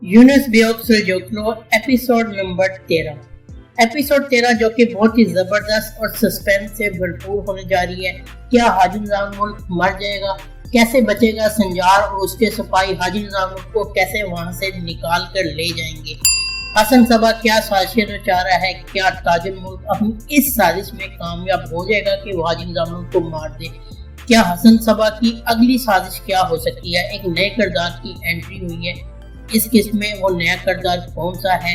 Yunus bag सुलजोकलो episode number 13 जो कि बहुत ही जबरदस्त और सस्पेंस से भरपूर होने जा रही है। क्या हाजी निजाम मुल्क मर जाएगा? कैसे बचेगा संजार और उसके सिपाही हाजी निजाम मुल्क को कैसे वहां से निकाल कर ले जाएंगे? हसन सबा क्या साजिशें रचा रहा है? क्या ताजुल मुल्क अपनी इस साजिश में कामयाब हो जाएगा कि वो हाजी निजाम मुल्क को मार दे? क्या हसन सबा की अगली साजिश क्या हो सकती है? एक नए किरदार की एंट्री हुई है, इस किस्म में वो नया किरदार कौन सा है?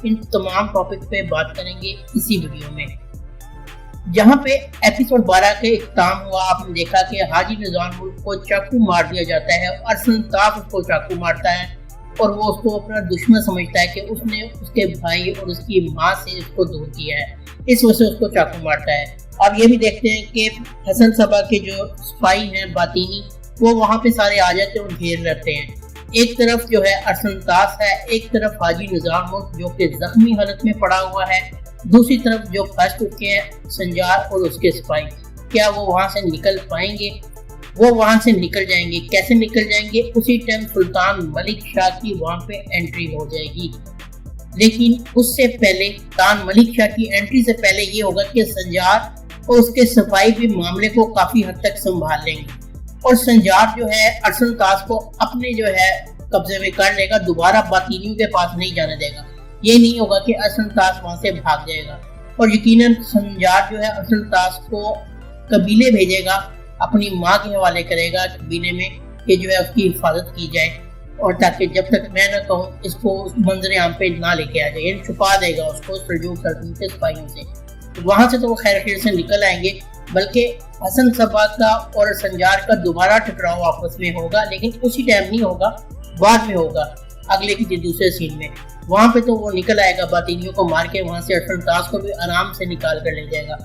इन तमाम टॉपिक पे बात करेंगे इसी वीडियो में। जहां पे एपिसोड 12 के इख्तिताम हुआ, आपने देखा कि हाजी निजाम मुल्क को चाकू मार दिया जाता है और संताप उसको चाकू मारता है और वो उसको अपना दुश्मन समझता है कि उसने उसके भाई और उसकी माँ से उसको दूर किया है, इस वजह से उसको चाकू मारता है। अब ये भी देखते हैं कि हसन सबा के जो सिपाही हैं बातिनी, वो वहाँ पे सारे आ जाते हैं और घेर रहते हैं। एक तरफ जो है अरसनतास है, एक तरफ हाजी निजाम मुल्क जो कि जख्मी हालत में पड़ा हुआ है, दूसरी तरफ जो फंस चुके हैं संजार और उसके सिपाही। क्या वो वहां से निकल पाएंगे? वो वहां से निकल जाएंगे। कैसे निकल जाएंगे? उसी टाइम सुल्तान मलिक शाह की वहां पे एंट्री हो जाएगी। लेकिन उससे पहले, सुल्तान मलिक शाह की एंट्री से पहले ये होगा कि संजार और उसके सिपाही भी मामले को काफी हद तक संभाल लेंगे और संजार जो है अरसनतास को अपने जो है कब्जे में कर लेगा, दोबारा बातिनियों के पास नहीं जाने देगा। ये नहीं होगा कि अरसनतास वहां से भाग जाएगा और यकीनन संजार जो है अरसनतास को कबीले भेजेगा, अपनी माँ के हवाले करेगा कबीले में कि जो है उसकी हिफाजत की जाए और ताकि जब तक मैं न कहूँ इसको मंजर आम पे ना लेके आ जाए, छुपा देगा उसको सुलझोक सरजमी के सिपाहियों से। वहां से तो वो खैर खैर से निकल आएंगे, बल्कि हसन सबा का और संजार का दोबारा टकराव आपस में होगा, लेकिन उसी टाइम नहीं होगा, बाद में होगा, अगले किसी दूसरे सीन में। वहां पे तो वो निकल आएगा, बातिनियों को मार के वहां से अरसनतास को भी आराम से निकाल कर ले जाएगा।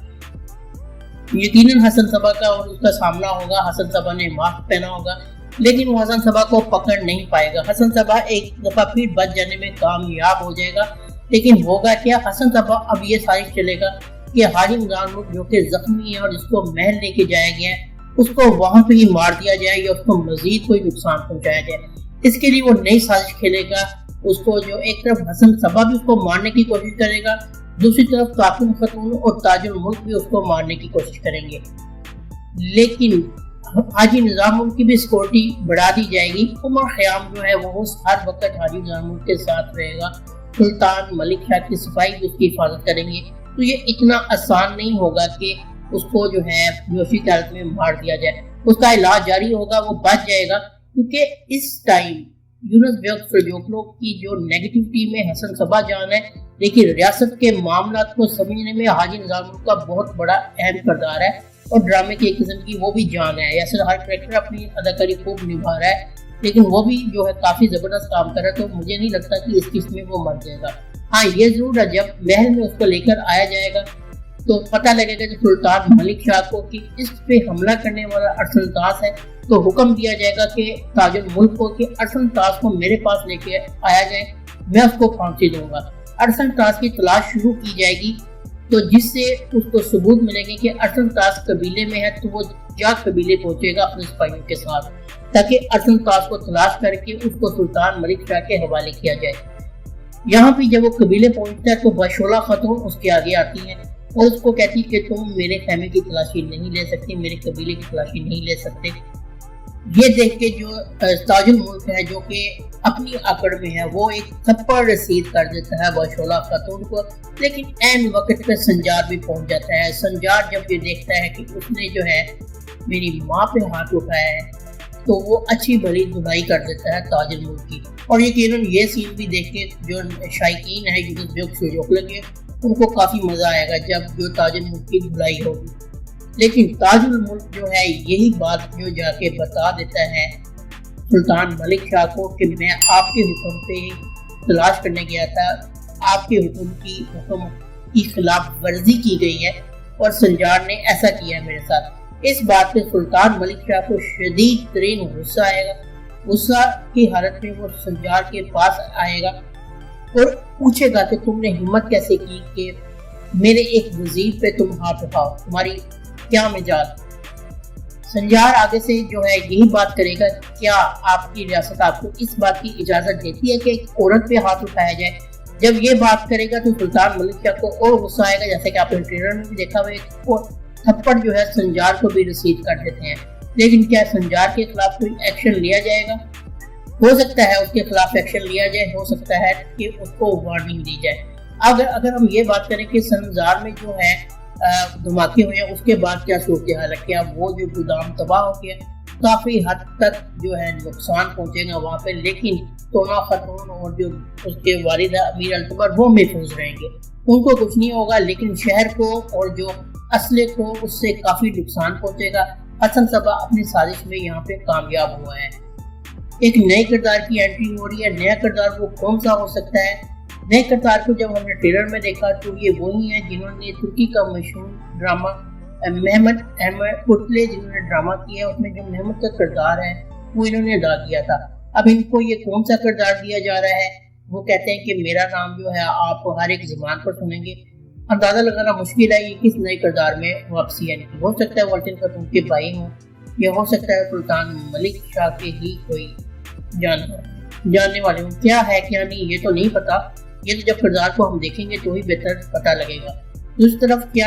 यकीनन हसन सबा का और उसका सामना होगा। हसन सबा ने मास्क पहना होगा, लेकिन वो हसन सबा को पकड़ नहीं पाएगा। हसन सबा एक दफा फिर बच जाने में कामयाब हो जाएगा, लेकिन होगा क्या? हसन सबा अब ये साजिश चलेगा कि हाजी निजाम मुल्क जो कि जख्मी है और जिसको महल लेके जाया गया है, उसको वहां पे ही मार दिया जाए या उसको मजीद कोई नुकसान पहुंचाया जाए। इसके लिए वो नई साजिश खेलेगा। उसको जो एक तरफ हसन सबा भी उसको मारने की कोशिश करेगा, दूसरी तरफ काकुम खतून और ताजुल मुल्क भी उसको मारने की कोशिश करेंगे। लेकिन हाजी निजाम मुल्क की भी सिक्योरिटी बढ़ा दी जाएगी। उमर खयाम जो है वो हर वक्त हाजी निजाम मुल्क के साथ रहेगा। सुल्तान मलिक शाह की सिपाही भी उसकी हिफाजत करेंगे। तो ये इतना आसान नहीं होगा कि उसको जो है बेहोशी की हालत में मार दिया जाए। उसका इलाज जारी होगा, वो बच जाएगा, क्योंकि इस टाइम यूनुस बेग सुलजोकलो की जो नेगेटिविटी में हसन सबा जान है, लेकिन रियासत के मामला को समझने में हाजी निजाम मुल्क का बहुत बड़ा अहम किरदार है और ड्रामे की एक किस्म की वो भी जान है। यासिर हर कैरेक्टर अपनी अदाकारी खूब निभा रहा है, लेकिन वो भी जो है काफी जबरदस्त काम कर रहा है, तो मुझे नहीं लगता कि इस किस्म में वो मर जाएगा। हाँ, ये जरूर है, जब महल में उसको लेकर आया जाएगा तो पता लगेगा कि सुल्तान मलिक शाह को कि इस पे हमला करने वाला अरसनतास है, तो हुक्म दिया जाएगा कि ताजुल मुल्क को कि अरसनतास को मेरे पास लेके आया जाए, मैं उसको फांसी दूंगा। अरसनतास की तलाश शुरू की जाएगी, तो जिससे उसको सबूत मिलेंगे कि अरसनतास कबीले में है, तो वो जा कबीले पहुंचेगा अपने सिपाहियों के साथ, ताकि अरसनतास को तलाश करके उसको सुल्तान मलिक शाह के हवाले किया जाए। यहाँ पे जब वो कबीले पहुंचता है तो बशोला खतून उसके आगे आती है और उसको कहती है कि तुम मेरे खैमे की तलाशी नहीं ले सकते, मेरे कबीले की तलाशी नहीं ले सकते। ये देख के जो ताजुल मुल्क है, जो कि अपनी आकड़ में है, वो एक थप्पड़ रसीद कर देता है बशोला खतून को, लेकिन ऐन वक्त पे संजार भी पहुंच जाता है। संजार जब ये देखता है कि उसने जो है मेरी माँ पे हाथ उठाया है, तो वो अच्छी भली धुलाई कर देता है ताजुल मुल्क की। और यकीनन ये सीन भी देख के जो शायकीन है यूनुस बेग सुलजोकलो के, उनको काफी मजा आएगा जब जो ताजुल मुल्क की धुलाई होगी। लेकिन ताजुल मुल्क जो है यही बात जो जाके बता देता है सुल्तान मलिक शाह को कि मैं आपके हुक्म पे तलाश करने गया था, आपके हुक्म की खिलाफ वर्जी की गई है और संजार ने ऐसा किया है मेरे साथ। इस बात पे सुल्तान मलिक शाह को शदीद तरीन गुस्सा आएगा। गुस्सा की हालत में वो संजार के पास आएगा और पूछेगा कि तुमने हिम्मत कैसे की कि मेरे एक वजीर पे तुम हाथ उठाओ, तुम्हारी क्या मिजाज? سنجار آگے سے جو ہے یہی بات کرے گا، کیا آپ کی ریاست آپ کو اس بات کی اجازت دیتی ہے کہ ایک عورت پہ ہاتھ اٹھایا جائے؟ جب یہ بات کرے گا تو سلطان ملک شاہ کو اور غصہ آئے گا، جیسے کہ آپ نے ٹریلر میں بھی دیکھا ہوا ایک تھپڑ جو ہے سنجار کو بھی رسید کر دیتے ہیں۔ لیکن کیا سنجار کے خلاف کوئی ایکشن لیا جائے گا؟ ہو سکتا ہے اس کے خلاف ایکشن لیا جائے، ہو سکتا ہے کہ اس کو وارننگ دی جائے۔ اگر ہم یہ بات کریں کہ سنجار میں جو ہے دھماکے ہوئے ہیں، اس کے بعد کیا صورتحال ہے، کیا وہ جو گودام تباہ ہو گیا، کافی حد تک جو ہے نقصان پہنچے گا وہاں پہ، لیکن تونا خاتون اور جو اس کے والدہ امیر التبر وہ محفوظ رہیں گے، ان کو کچھ نہیں ہوگا، لیکن شہر کو اور جو اسلحے کو اس سے کافی نقصان پہنچے گا۔ حسن صبا اپنی سازش میں یہاں پہ کامیاب ہوا ہے۔ ایک نئے کردار کی انٹری ہو رہی ہے، نیا کردار وہ کون سا ہو سکتا ہے؟ نئے کردار کو جب ہم نے ٹریلر میں دیکھا تو یہ وہی ہیں جنہوں نے ترکی کا مشہور ڈرامہ محمد احمد پتلے جنہوں نے ڈرامہ کیا ہے، اس میں جو محمد کا کردار ہے وہ انہوں نے ادا کیا تھا۔ اب ان کو یہ کون سا کردار دیا جا رہا ہے؟ وہ کہتے ہیں کہ میرا نام جو ہے آپ ہر ایک زبان پر سنیں گے۔ اندازہ لگانا مشکل ہے یہ کس نئے کردار میں واپسی ہے۔ ہو سکتا ہے والٹن خاتون کے بھائی ہوں، یا ہو سکتا ہے سلطان ملک شاہ کے ہی کوئی جاننے والے ہوں۔ کیا ہے کیا نہیں یہ تو نہیں پتا، یہ تو جب کردار کو ہم دیکھیں گے تو ہی بہتر پتہ لگے گا۔ دوسری طرف کیا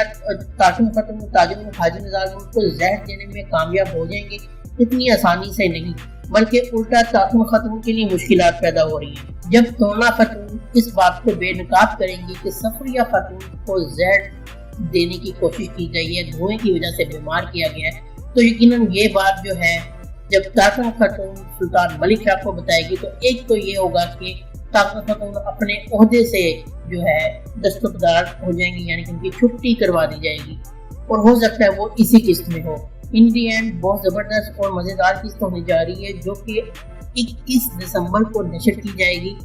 تاجم ختم تاجم حاجی نظار ملک کو زہر دینے میں کامیاب ہو جائیں گے؟ اتنی آسانی سے نہیں، بلکہ الٹا تاجم خاتون کے لیے مشکلات پیدا ہو رہی ہیں۔ جب تونا خاتون اس بات کو بے نقاب کریں گی کہ سفریہ خاتون کو زہر دینے کی کوشش کی گئی ہے، دھوئیں کی وجہ سے بیمار کیا گیا ہے، تو یقیناً یہ بات جو ہے جب تاجم خاتون سلطان ملک شاہ کو بتائے گی تو ایک تو یہ ہوگا کہ تاجم خاتون اپنے عہدے سے جو ہے دستبردار ہو جائیں گی، یعنی کہ ان کی چھٹی کروا دی جائے گی، اور ہو سکتا ہے وہ اسی قسط میں ہو۔ ان دی اینڈ بہت زبردست اور مزیدار قسط ہونے جا رہی ہے جو کہ 21 دسمبر کو نشر کی جائے گی۔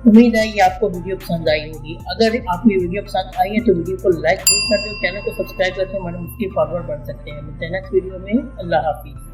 امید ہے یہ آپ کو ویڈیو پسند آئی ہوگی۔ اگر آپ کو یہ ویڈیو پسند آئی ہے تو ویڈیو کو لائک ضرور کر دیں، چینل کو سبسکرائب کر کے ہمارے مفتی فالوور بن سکتے ہیں۔ ملتے ہیں نیکسٹ ویڈیو میں، اللہ حافظ۔